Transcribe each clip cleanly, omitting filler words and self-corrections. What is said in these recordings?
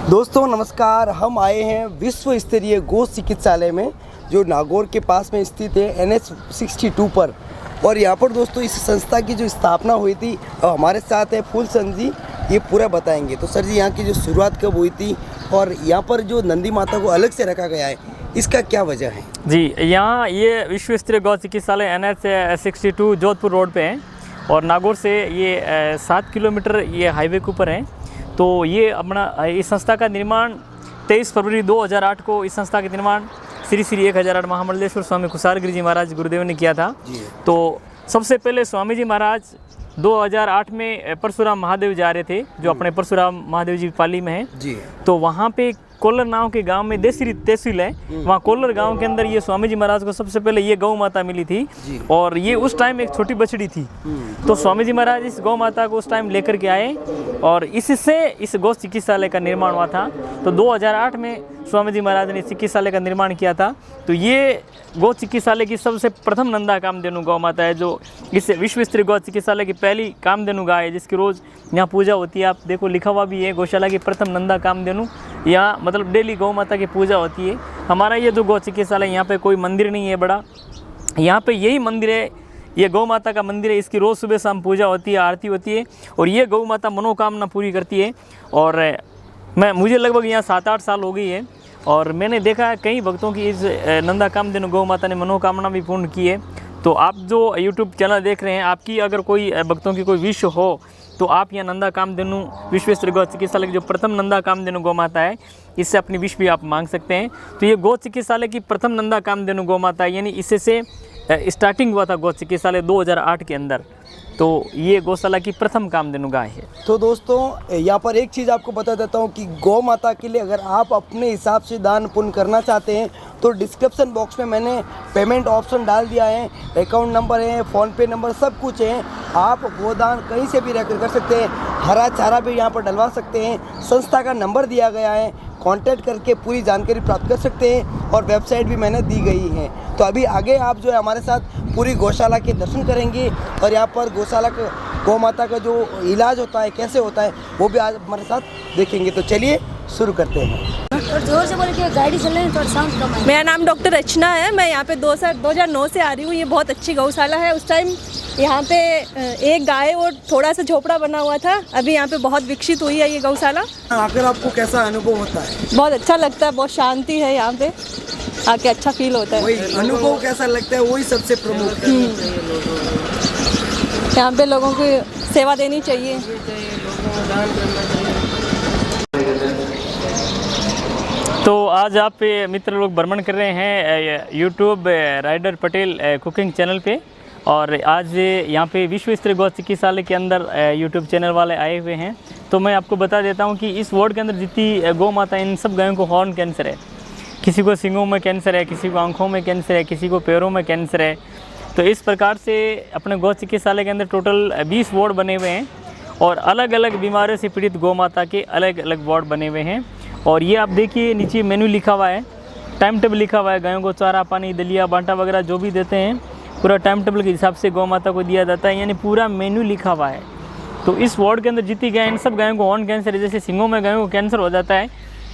दोस्तों नमस्कार, हम आए हैं विश्व स्तरीय गौ चिकित्सालय में जो नागौर के पास में स्थित है NH 62 पर। और यहाँ पर दोस्तों इस संस्था की जो स्थापना हुई थी, और हमारे साथ है फूलचंद जी, ये पूरा बताएंगे। तो सर जी, यहाँ की जो शुरुआत कब हुई थी और यहाँ पर जो नंदी माता को अलग से रखा गया है, इसका क्या वजह है? जी, यहाँ ये विश्व स्तरीय गौ चिकित्सालय NH 62 जोधपुर रोड पे है और नागौर से ये 7 किलोमीटर ये हाईवे के ऊपर है। तो ये अपना इस संस्था का निर्माण 23 फरवरी 2008 को इस संस्था का निर्माण श्री श्री 1008 महामंडलेश्वर स्वामी कुसारगिरी जी महाराज गुरुदेव ने किया था। तो सबसे पहले स्वामी जी महाराज 2008 में परशुराम महादेव जा रहे थे, जो अपने परशुराम महादेव जी पाली में है जी। तो वहाँ पे कोल्लर नाव के गांव में देसरी तहसील है, वहाँ कोल्लर गांव के अंदर ये स्वामी जी महाराज को सबसे पहले ये गौ माता मिली थी और ये उस टाइम एक छोटी बछड़ी थी। तो स्वामी जी महाराज इस गौ माता को उस टाइम लेकर के आए और इससे इस गौ चिकित्सालय का निर्माण हुआ था। तो 2008 में स्वामी जी महाराज ने चिकित्सालय का निर्माण किया था। तो ये गौ चिकित्सालय की सबसे प्रथम नंदा कामधेनु गौ माता है, जो इस विश्व स्तरीय गौ चिकित्सालय की पहली कामधेनु गाय है, जिसकी रोज़ यहाँ पूजा होती है। आप देखो लिखा हुआ भी है, गौशाला की प्रथम नंदा कामधेनु। यहाँ मतलब डेली गौ माता की पूजा होती है। हमारा ये जो गौ चिकित्सालय, यहाँ पे कोई मंदिर नहीं है बड़ा, यहाँ पे यही मंदिर है, ये गौ माता का मंदिर है। इसकी रोज़ सुबह शाम पूजा होती है, आरती होती है और ये गौ माता मनोकामना पूरी करती है। और मुझे लगभग यहाँ 7-8 साल हो गई है और मैंने देखा है कई भक्तों की इस नंदा कामधेनु गौ माता ने मनोकामना भी पूर्ण की है। तो आप जो यूट्यूब चैनल देख रहे हैं, आपकी अगर कोई भक्तों की कोई विश हो तो आप यहाँ नंदा कामधेनु विश्व स्तरीय गौ चिकित्सालय की जो प्रथम नंदा कामधेनु गौ माता है, इससे अपनी विश भी आप मांग सकते हैं। तो ये गौ चिकित्सालय की प्रथम नंदा कामधेनु गौ माता है, यानी इससे स्टार्टिंग हुआ था गौ चिकित्सालय 2008 के अंदर। तो ये गौशाला की प्रथम कामधेनु गाय है। तो दोस्तों यहाँ पर एक चीज़ आपको बता देता हूँ कि गौ माता के लिए अगर आप अपने हिसाब से दान पुण्य करना चाहते हैं तो डिस्क्रिप्शन बॉक्स में मैंने पेमेंट ऑप्शन डाल दिया है, अकाउंट नंबर है, फ़ोनपे नंबर सब कुछ है। आप गोदान कहीं से भी रहकर कर सकते हैं, हरा चारा भी यहाँ पर डलवा सकते हैं। संस्था का नंबर दिया गया है, कांटेक्ट करके पूरी जानकारी प्राप्त कर सकते हैं और वेबसाइट भी मैंने दी गई है। तो अभी आगे आप जो है हमारे साथ पूरी गौशाला के दर्शन करेंगे और यहाँ पर गौशाला का गौ माता का जो इलाज होता है, कैसे होता है, वो भी आज हमारे साथ देखेंगे। तो चलिए शुरू करते हैं। और जोर से बोल के गाड़ी चल रही है, थोड़ा साउंड कम है। मेरा नाम डॉक्टर रचना है, मैं यहाँ पे 2009 से आ रही हूँ। ये बहुत अच्छी गौशाला है। उस टाइम यहाँ पे एक गाय और थोड़ा सा झोपड़ा बना हुआ था, अभी यहाँ पे बहुत विकसित हुई है ये गौशाला। आकर आपको कैसा अनुभव होता है? बहुत अच्छा लगता है, बहुत शांति है यहाँ पे आके, अच्छा फील होता है। वही अनुभव कैसा लगता है, वही सबसे प्रमुख। यहाँ पे लोगों को सेवा देनी चाहिए। तो आज आप मित्र लोग भ्रमण कर रहे हैं YouTube rider Patel cooking channel पे, और आज यहाँ पे विश्व स्तरीय गौ चिकित्सालय के अंदर यूट्यूब चैनल वाले आए हुए हैं। तो मैं आपको बता देता हूँ कि इस वार्ड के अंदर जितनी गौ माता, इन सब गायों को हॉर्न कैंसर है। किसी को सींगों में कैंसर है, किसी को आँखों में कैंसर है, किसी को पैरों में कैंसर है। तो इस प्रकार से अपने गौ चिकित्सालय के अंदर टोटल 20 वार्ड बने हुए हैं और अलग अलग बीमारियों से पीड़ित गौ माता के अलग अलग वार्ड बने हुए हैं। और ये आप देखिए नीचे मेन्यू लिखा हुआ है, टाइम टेबल लिखा हुआ है। गायों को चारा पानी दलिया बांटा वगैरह जो भी देते हैं, पूरा टाइम टेबल के हिसाब से गौ माता को दिया जाता है, यानी पूरा मेन्यू लिखा हुआ है। तो इस वार्ड के अंदर जितनी गाय, इन सब गायों को हॉर्न कैंसर है। जैसे सींगों में गायों को कैंसर हो जाता है,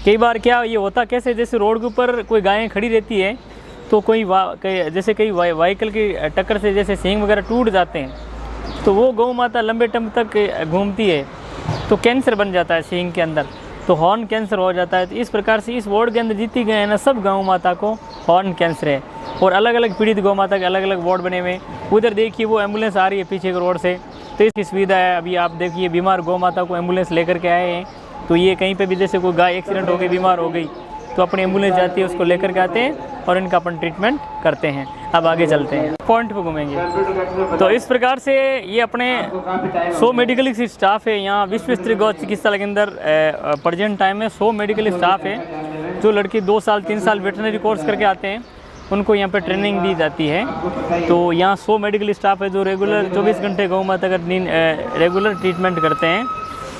कई बार क्या ये होता कैसे, जैसे रोड के ऊपर कोई गायें खड़ी रहती है तो जैसे कई व्हीकल की टक्कर से जैसे सींग वगैरह टूट जाते हैं, तो वो गौ माता लंबे टाइम तक घूमती है तो कैंसर बन जाता है सींग के अंदर, तो हॉर्न कैंसर हो जाता है। तो इस प्रकार से इस वार्ड के अंदर जितनी गए हैं ना, सब गौ माता को हॉर्न कैंसर है और अलग अलग पीड़ित गौ माता के अलग अलग वार्ड बने हुए। उधर देखिए वो एम्बुलेंस आ रही है पीछे के रोड से, तो इसकी सुविधा है। अभी आप देखिए बीमार गौ माता को एम्बुलेंस लेकर के आए हैं। तो ये कहीं पे भी जैसे कोई गाय एक्सीडेंट हो गई, बीमार हो गई, तो अपनी एम्बुलेंस जाती है, उसको लेकर के आते हैं और इनका अपन ट्रीटमेंट करते हैं। अब आगे चलते हैं, पॉइंट पे घूमेंगे। तो इस प्रकार से ये अपने 100 मेडिकल स्टाफ है यहाँ विश्व स्तरीय गौ चिकित्सालय के अंदर। प्रेजेंट टाइम में 100 मेडिकल स्टाफ है। जो लड़के 2 साल 3 साल वेटनरी कोर्स करके आते हैं, उनको यहाँ पे ट्रेनिंग दी जाती है। तो यहाँ 100 मेडिकल स्टाफ है जो रेगुलर 24 घंटे गौ माता का रेगुलर ट्रीटमेंट करते हैं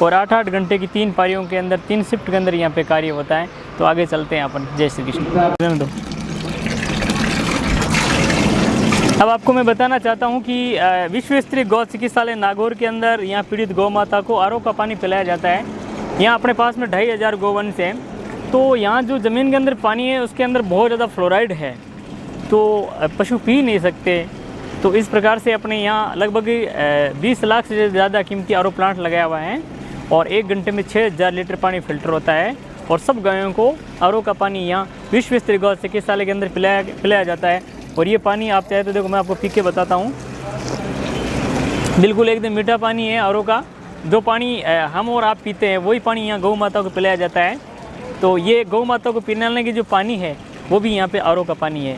और 8-8 घंटे की 3 पारियों के अंदर 3 शिफ्ट के अंदर यहाँ पे कार्य होता है। तो आगे चलते हैं अपन। जय श्री कृष्ण। अब आपको मैं बताना चाहता हूँ कि विश्व स्तरीय गौ चिकित्सालय नागौर के अंदर यहाँ पीड़ित गौ माता को आरओ का पानी पिलाया जाता है। यहाँ अपने पास में 2500 गोवंश हैं। तो यहाँ जो ज़मीन के अंदर पानी है उसके अंदर बहुत ज़्यादा फ्लोराइड है, तो पशु पी नहीं सकते। तो इस प्रकार से अपने यहाँ लगभग 20 लाख से ज़्यादा कीमती आरओ प्लांट लगाया हुआ है और 1 घंटे में 6000 लीटर पानी फिल्टर होता है और सब गायों को आरओ का पानी यहाँ विश्व स्तरीय गौ चिकित्सालय के अंदर पिलाया जाता है। और ये पानी आप चाहे तो देखो मैं आपको पी के बताता हूँ, बिल्कुल एकदम मीठा पानी है आरओ का। जो पानी हम और आप पीते हैं वही पानी यहाँ गौ माता को पिलाया जाता है। तो ये गौ माता को पिलाने की जो पानी है वो भी यहाँ पे आरओ का पानी है।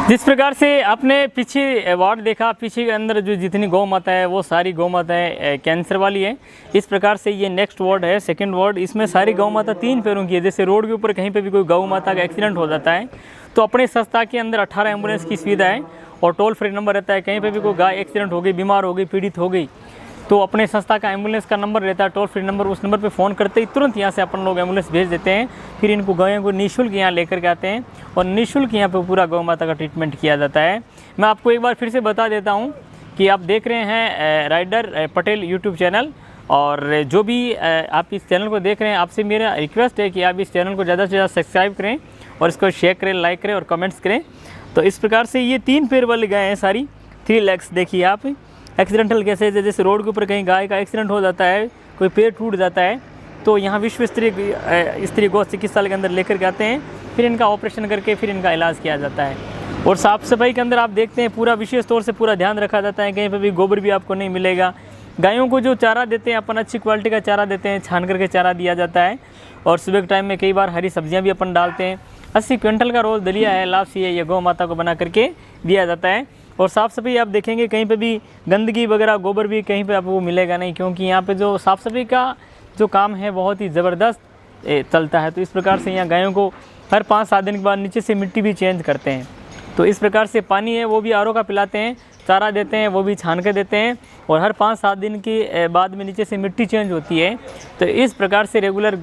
जिस प्रकार से आपने पीछे वार्ड देखा, पीछे के अंदर जो जितनी गौ माता है वो सारी गौ माताएं कैंसर वाली है। इस प्रकार से ये नेक्स्ट वार्ड है, सेकंड वार्ड। इसमें सारी गौ माता 3 पैरों की है। जैसे रोड के ऊपर कहीं पे भी कोई गौ माता का एक्सीडेंट हो जाता है तो अपने संस्था के अंदर 18 एम्बुलेंस की सुविधा है और टोल फ्री नंबर रहता है। कहीं पे भी कोई गाय एक्सीडेंट हो गई, बीमार हो गई, पीड़ित हो गई तो अपने संस्था का एम्बुलेंस का नंबर रहता है, टोल फ्री नंबर। उस नंबर पे फ़ोन करते ही तुरंत यहाँ से अपन लोग एम्बुलेंस भेज देते हैं। फिर इनको गायों को निःशुल्क यहाँ लेकर के आते हैं और निःशुल्क यहाँ पे पूरा गौ माता का ट्रीटमेंट किया जाता है। मैं आपको एक बार फिर से बता देता हूँ कि आप देख रहे हैं राइडर पटेल यूट्यूब चैनल, और जो भी आप इस चैनल को देख रहे हैं आपसे मेरा रिक्वेस्ट है कि आप इस चैनल को ज़्यादा से ज़्यादा सब्सक्राइब करें और इसको शेयर करें, लाइक करें और कमेंट्स करें। तो इस प्रकार से ये 3 पैर वाली गाय हैं सारी, 3 लेग्स। देखिए आप एक्सीडेंटल केसेज है, जैसे रोड के ऊपर कहीं गाय का एक्सीडेंट हो जाता है, कोई पैर टूट जाता है तो यहाँ विश्व स्तरीय गौ चिकित्सालय के अंदर लेकर के आते हैं। फिर इनका ऑपरेशन करके फिर इनका इलाज किया जाता है। और साफ़ सफाई के अंदर आप देखते हैं पूरा विशेष तौर से पूरा ध्यान रखा जाता है। कहीं पर भी गोबर भी आपको नहीं मिलेगा। गायों को जो चारा देते हैं अपन अच्छी क्वालिटी का चारा देते हैं, छान करके चारा दिया जाता है। और सुबह के टाइम में कई बार हरी सब्जियाँ भी अपन डालते हैं। 80 क्विंटल का रोज़ दलिया है, लापसी है, ये गौ माता को बना करके दिया जाता है। और साफ़ सफाई आप देखेंगे कहीं पे भी गंदगी वगैरह गोबर भी कहीं पे आपको मिलेगा नहीं, क्योंकि यहाँ पे जो साफ़ सफाई का जो काम है बहुत ही ज़बरदस्त चलता है। तो इस प्रकार से यहाँ गायों को हर 5-7 दिन के बाद नीचे से मिट्टी भी चेंज करते हैं। तो इस प्रकार से पानी है वो भी आरओ का पिलाते हैं, चारा देते हैं वो भी छान के देते हैं और हर 5-7 दिन के बाद में नीचे से मिट्टी चेंज होती है। तो इस प्रकार से रेगुलर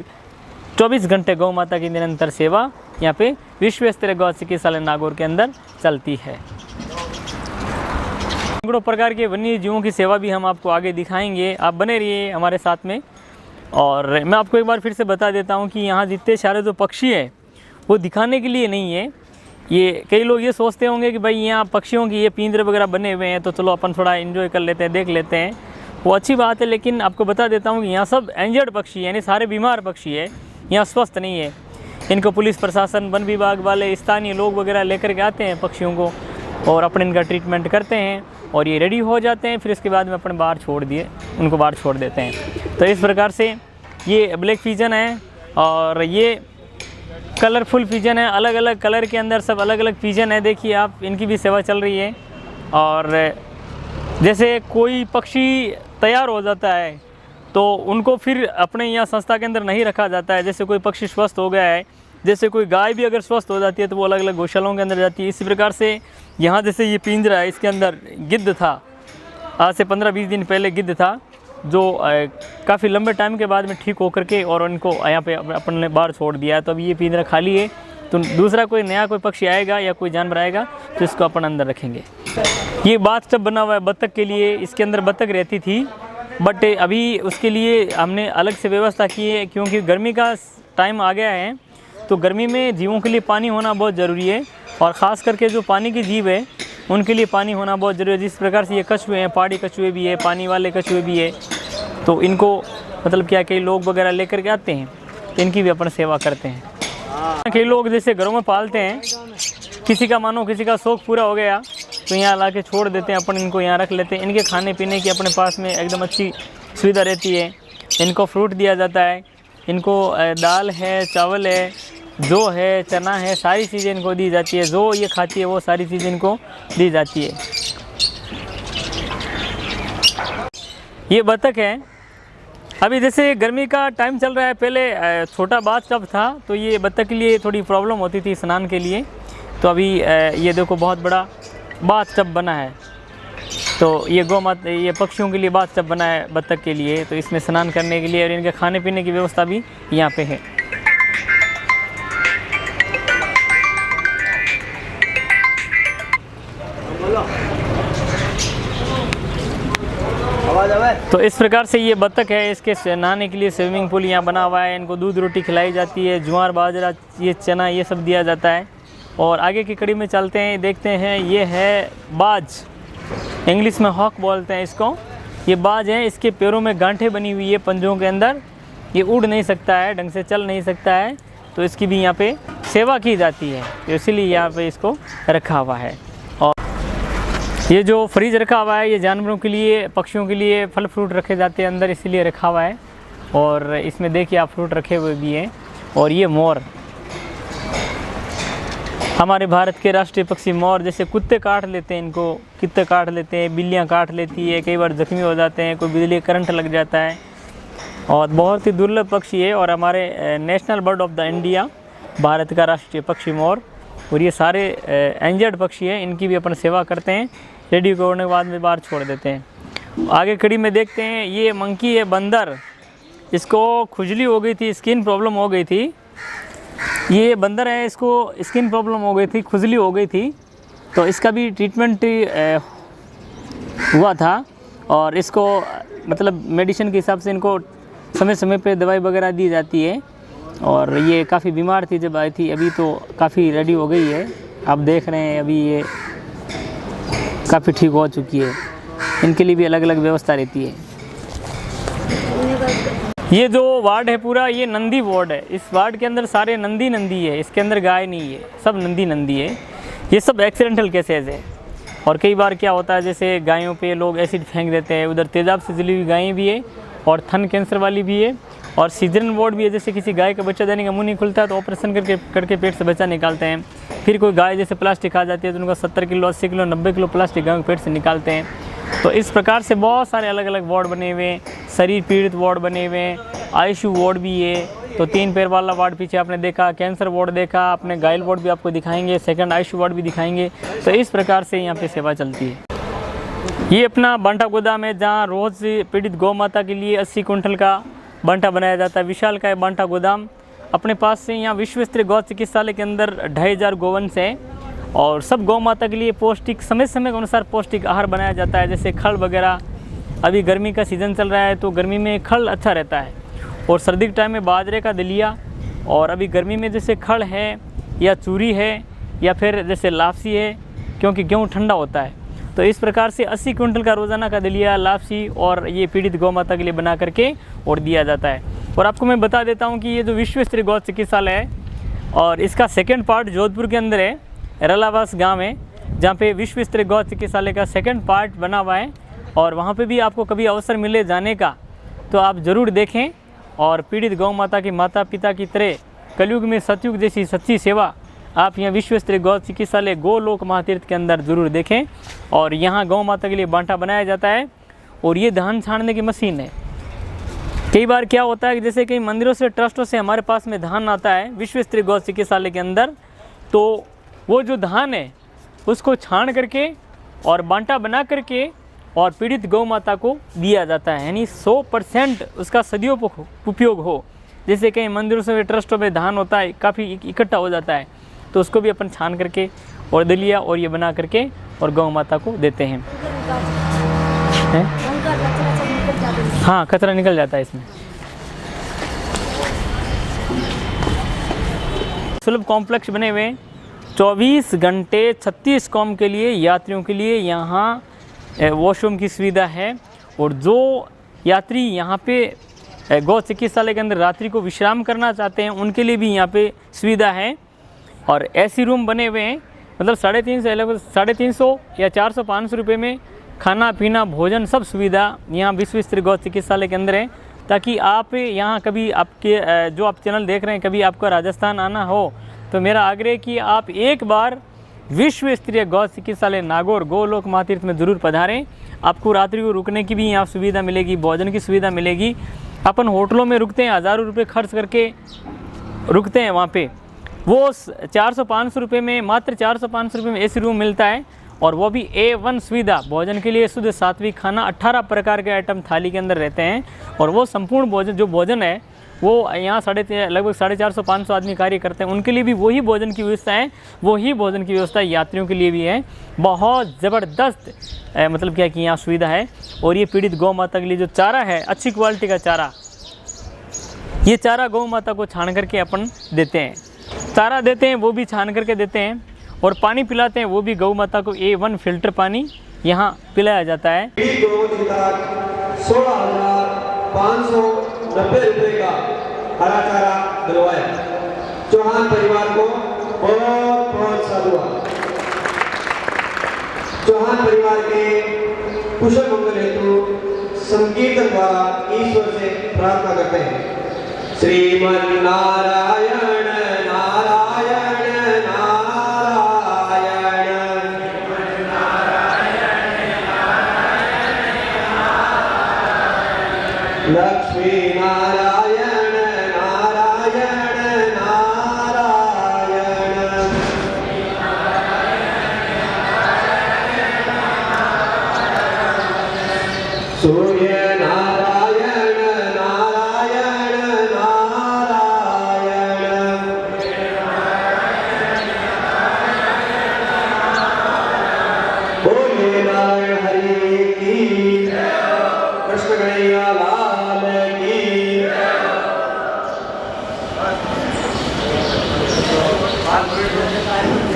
24 घंटे गौ माता की निरंतर सेवा यहाँ पे विश्व स्तरीय गौ चिकित्सालय नागौर के अंदर चलती है। सैकड़ों प्रकार के वन्य जीवों की सेवा भी हम आपको आगे दिखाएंगे, आप बने रहिए हमारे साथ में। और मैं आपको एक बार फिर से बता देता हूँ कि यहाँ जितने सारे जो पक्षी हैं वो दिखाने के लिए नहीं है। ये कई लोग ये सोचते होंगे कि भाई यहाँ पक्षियों की ये पिंजरे वगैरह बने हुए हैं तो चलो अपन थोड़ा एंजॉय कर लेते हैं, देख लेते हैं, वो अच्छी बात है। लेकिन आपको बता देता हूँ कि यहाँ सब इंजर्ड पक्षी यानी सारे बीमार पक्षी है, यहाँ स्वस्थ नहीं है। इनको पुलिस प्रशासन, वन विभाग वाले, स्थानीय लोग वगैरह लेकर के आते हैं पक्षियों को और अपने इनका ट्रीटमेंट करते हैं और ये रेडी हो जाते हैं। फिर इसके बाद में अपने बाहर उनको बाहर छोड़ देते हैं। तो इस प्रकार से ये ब्लैक पिजन है और ये कलरफुल पिजन है, अलग अलग कलर के अंदर सब अलग अलग पिजन है। देखिए आप, इनकी भी सेवा चल रही है। और जैसे कोई पक्षी तैयार हो जाता है तो उनको फिर अपने यहाँ संस्था के अंदर नहीं रखा जाता है। जैसे कोई पक्षी स्वस्थ हो गया है, जैसे कोई गाय भी अगर स्वस्थ हो जाती है तो वो अलग अलग गौशालाओं के अंदर जाती है। इसी प्रकार से यहाँ जैसे ये पिंजरा है, इसके अंदर गिद्ध था, आज से 15-20 दिन पहले गिद्ध था जो काफ़ी लंबे टाइम के बाद में ठीक होकर के और उनको यहाँ पे अपन ने बाहर छोड़ दिया है। तो अभी ये पिंजरा खाली है, तो दूसरा कोई नया कोई पक्षी आएगा या कोई जानवर आएगा तो इसको अपन अंदर रखेंगे। ये बाथटब बना हुआ है बत्तख के लिए, इसके अंदर बत्तख रहती थी बट अभी उसके लिए हमने अलग से व्यवस्था की है, क्योंकि गर्मी का टाइम आ गया है। तो गर्मी में जीवों के लिए पानी होना बहुत ज़रूरी है और ख़ास करके जो पानी के जीव है उनके लिए पानी होना बहुत ज़रूरी है। जिस प्रकार से ये कछुए हैं, पहाड़ी कछुए भी है, पानी वाले कछुए भी है, तो इनको मतलब क्या कई लोग वगैरह लेकर के आते हैं तो इनकी भी अपन सेवा करते हैं। कई लोग जैसे घरों में पालते हैं, किसी का मानो किसी का शौक़ पूरा हो गया तो यहाँ ला के छोड़ देते हैं, अपन इनको यहाँ रख लेते हैं। इनके खाने पीने की अपने पास में एकदम अच्छी सुविधा रहती है। इनको फ्रूट दिया जाता है, इनको दाल है, चावल है, जो है, चना है, सारी चीज़ें इनको दी जाती है। जो ये खाती है वो सारी चीज़ें इनको दी जाती है। ये बत्तख है। अभी जैसे गर्मी का टाइम चल रहा है, पहले छोटा बाथटब था तो ये बत्तख के लिए थोड़ी प्रॉब्लम होती थी स्नान के लिए। तो अभी ये देखो बहुत बड़ा बाथटब बना है। तो ये ये पक्षियों के लिए बाथटब बना है बत्तख के लिए, तो इसमें स्नान करने के लिए और इनके खाने पीने की व्यवस्था भी यहाँ पे है। आवाज आवे तो इस प्रकार से ये बत्तख है, इसके नहाने के लिए स्विमिंग पूल यहाँ बना हुआ है। इनको दूध रोटी खिलाई जाती है, ज्वार बाजरा ये चना ये सब दिया जाता है। और आगे की कड़ी में चलते हैं, देखते हैं। ये है बाज, इंग्लिश में हॉक बोलते हैं इसको। ये बाज है, इसके पैरों में गांठें बनी हुई है पंजों के अंदर। ये उड़ नहीं सकता है, ढंग से चल नहीं सकता है, तो इसकी भी यहाँ पे सेवा की जाती है, तो इसीलिए यहाँ पे इसको रखा हुआ है। और ये जो फ्रिज रखा हुआ है, ये जानवरों के लिए, पक्षियों के लिए फल फ्रूट रखे जाते हैं अंदर, इसीलिए रखा हुआ है। और इसमें देखिए आप फ्रूट रखे हुए भी हैं। और ये मोर, हमारे भारत के राष्ट्रीय पक्षी मोर। जैसे कुत्ते काट लेते हैं इनको, कुत्ते काट लेते हैं, बिल्लियाँ काट लेती है, कई बार जख्मी हो जाते हैं, कोई बिजली करंट लग जाता है। और बहुत ही दुर्लभ पक्षी है, और हमारे national bird of the India, Bharat का राष्ट्रीय पक्षी मोर। और ये सारे एंजर्ड पक्षी हैं, इनकी भी अपन सेवा करते हैं, रेडी करने के बाद में बाहर छोड़ देते हैं। आगे कड़ी में देखते हैं, ये मंकी है, बंदर। इसको खुजली हो गई थी, स्किन प्रॉब्लम हो गई थी। ये बंदर है, इसको स्किन प्रॉब्लम हो गई थी, खुजली हो गई थी, तो इसका भी ट्रीटमेंट हुआ था। और इसको मतलब मेडिसिन के हिसाब से इनको समय समय पे दवाई वगैरह दी जाती है। और ये काफ़ी बीमार थी जब आई थी, अभी तो काफ़ी रेडी हो गई है। आप देख रहे हैं अभी ये काफ़ी ठीक हो चुकी है। इनके लिए भी अलग अलग व्यवस्था रहती है। ये जो वार्ड है पूरा, ये नंदी वार्ड है। इस वार्ड के अंदर सारे नंदी है, इसके अंदर गाय नहीं है, सब नंदी है। ये सब एक्सीडेंटल केसेस है। और कई बार क्या होता है, जैसे गायों पे लोग एसिड फेंक देते हैं, उधर तेजाब से जली हुई गायें भी है, और थन कैंसर वाली भी है, और सीजन वार्ड भी है। जैसे किसी गाय का बच्चा देने का मुंह नहीं खुलता है तो ऑपरेशन करके पेट से बच्चा निकालते हैं। फिर कोई गाय जैसे प्लास्टिक खा जाती है तो उनका 70 किलो 80 किलो 90 किलो प्लास्टिक गायों के पेट से निकालते हैं। तो इस प्रकार से बहुत सारे अलग अलग वार्ड बने हुए हैं। शरीर पीड़ित वार्ड बने हुए हैं, आईसीयू वार्ड भी है। तो 3 पैर वाला वार्ड पीछे आपने देखा, कैंसर वार्ड देखा आपने, घायल वार्ड भी आपको दिखाएंगे, सेकंड आईसीयू वार्ड भी दिखाएंगे। तो इस प्रकार से यहाँ पे सेवा चलती है। ये अपना बांटा गोदाम है, जहाँ रोज़ पीड़ित गौ माता के लिए 80 कुंटल का बांटा बनाया जाता है। विशाल का है बांटा गोदाम। अपने पास से यहाँ विश्व स्तरीय गौ चिकित्सालय के अंदर 2500 गोवंश हैं, और सब गौ माता के लिए पौष्टिक समय समय के अनुसार पौष्टिक आहार बनाया जाता है। जैसे खल वगैरह, अभी गर्मी का सीज़न चल रहा है तो गर्मी में खल अच्छा रहता है, और सर्दी के टाइम में बाजरे का दलिया, और अभी गर्मी में जैसे खल है या चूरी है या फिर जैसे लापसी है, क्योंकि गेहूँ ठंडा होता है। तो इस प्रकार से 80 कुंटल का रोज़ाना का दलिया, लापसी और ये पीड़ित गौ माता के लिए बना करके और दिया जाता है। और आपको मैं बता देता हूँ कि ये जो विश्व स्तरीय गौ चिकित्सालय है, और इसका सेकंड पार्ट जोधपुर के अंदर है, रलावास गांव है, जहाँ पे विश्व स्तरीय गौ चिकित्सालय का सेकंड पार्ट बना हुआ है। और वहाँ पे भी आपको कभी अवसर मिले जाने का तो आप ज़रूर देखें, और पीड़ित गौ माता के माता पिता की तरह कलयुग में सतयुग जैसी सच्ची सेवा आप यहाँ विश्व स्तरीय गौ चिकित्सालय गोलोक महातीर्थ के अंदर ज़रूर देखें। और यहाँ गौ माता के लिए बांटा बनाया जाता है, और ये धान छानने की मशीन है। कई बार क्या होता है कि जैसे कई मंदिरों से, ट्रस्टों से हमारे पास में धान आता है विश्व स्तरीय गौ चिकित्सालय के अंदर, तो वो जो धान है उसको छान करके और बांटा बना करके और पीड़ित गौ माता को दिया जाता है, यानी 100% उसका सदुपयोग हो। जैसे कई मंदिरों से, ट्रस्टों में धान होता है, काफ़ी इकट्ठा हो जाता है, तो उसको भी अपन छान करके और दलिया और ये बना करके और गौ माता को देते हैं। हाँ, कचरा निकल जाता है इसमें। सुलभ कॉम्प्लेक्स बने हुए 24 घंटे 36 कॉम के लिए यात्रियों के लिए यहाँ वॉशरूम की सुविधा है। और जो यात्री यहाँ पे गौ चिकित्सालय के अंदर रात्रि को विश्राम करना चाहते हैं उनके लिए भी यहाँ पे सुविधा है। और ऐसी रूम बने हुए हैं, मतलब 350 या 400-500 रुपये में खाना पीना भोजन सब सुविधा यहाँ विश्व स्तरीय गौ चिकित्सालय के अंदर है। ताकि आप यहाँ कभी आपके जो आप चैनल देख रहे हैं, कभी आपको राजस्थान आना हो तो मेरा आग्रह कि आप एक बार विश्व स्तरीय गौ चिकित्सालय नागौर गोलोक महातीर्थ में ज़रूर पधारें। आपको रात्रि को रुकने की भी यहाँ सुविधा मिलेगी, भोजन की सुविधा मिलेगी। अपन होटलों में रुकते हैं, हज़ारों रुपये खर्च करके रुकते हैं वहाँ पे, वो 400-500 रुपये में, मात्र 400-500 रुपये में एसी रूम मिलता है। और वो भी A1 सुविधा, भोजन के लिए शुद्ध सात्विक खाना 18 प्रकार के आइटम थाली के अंदर रहते हैं। और वो संपूर्ण भोजन जो भोजन है वो यहाँ लगभग 450-500 आदमी कार्य करते हैं, उनके लिए भी वही भोजन की व्यवस्था है, वही भोजन की व्यवस्था यात्रियों के लिए भी है। बहुत ज़बरदस्त मतलब क्या कि यहाँ सुविधा है। और ये पीड़ित गौ माता के लिए जो चारा है, अच्छी क्वालिटी का चारा, ये चारा गौ माता को छान करके अपन देते हैं। चारा देते हैं वो भी छान करके देते हैं, और पानी पिलाते हैं वो भी गौ माता को A1 फिल्टर पानी यहाँ पिलाया जाता है। 16,590 रुपये का हरा चारा दिलवाया। चौहान परिवार को बहुत बहुत साधुवाद। चौहान परिवार के कुशल मंगल हेतु संकीर्तन द्वारा ईश्वर से प्रार्थना करते हैं। श्रीमन्नारायण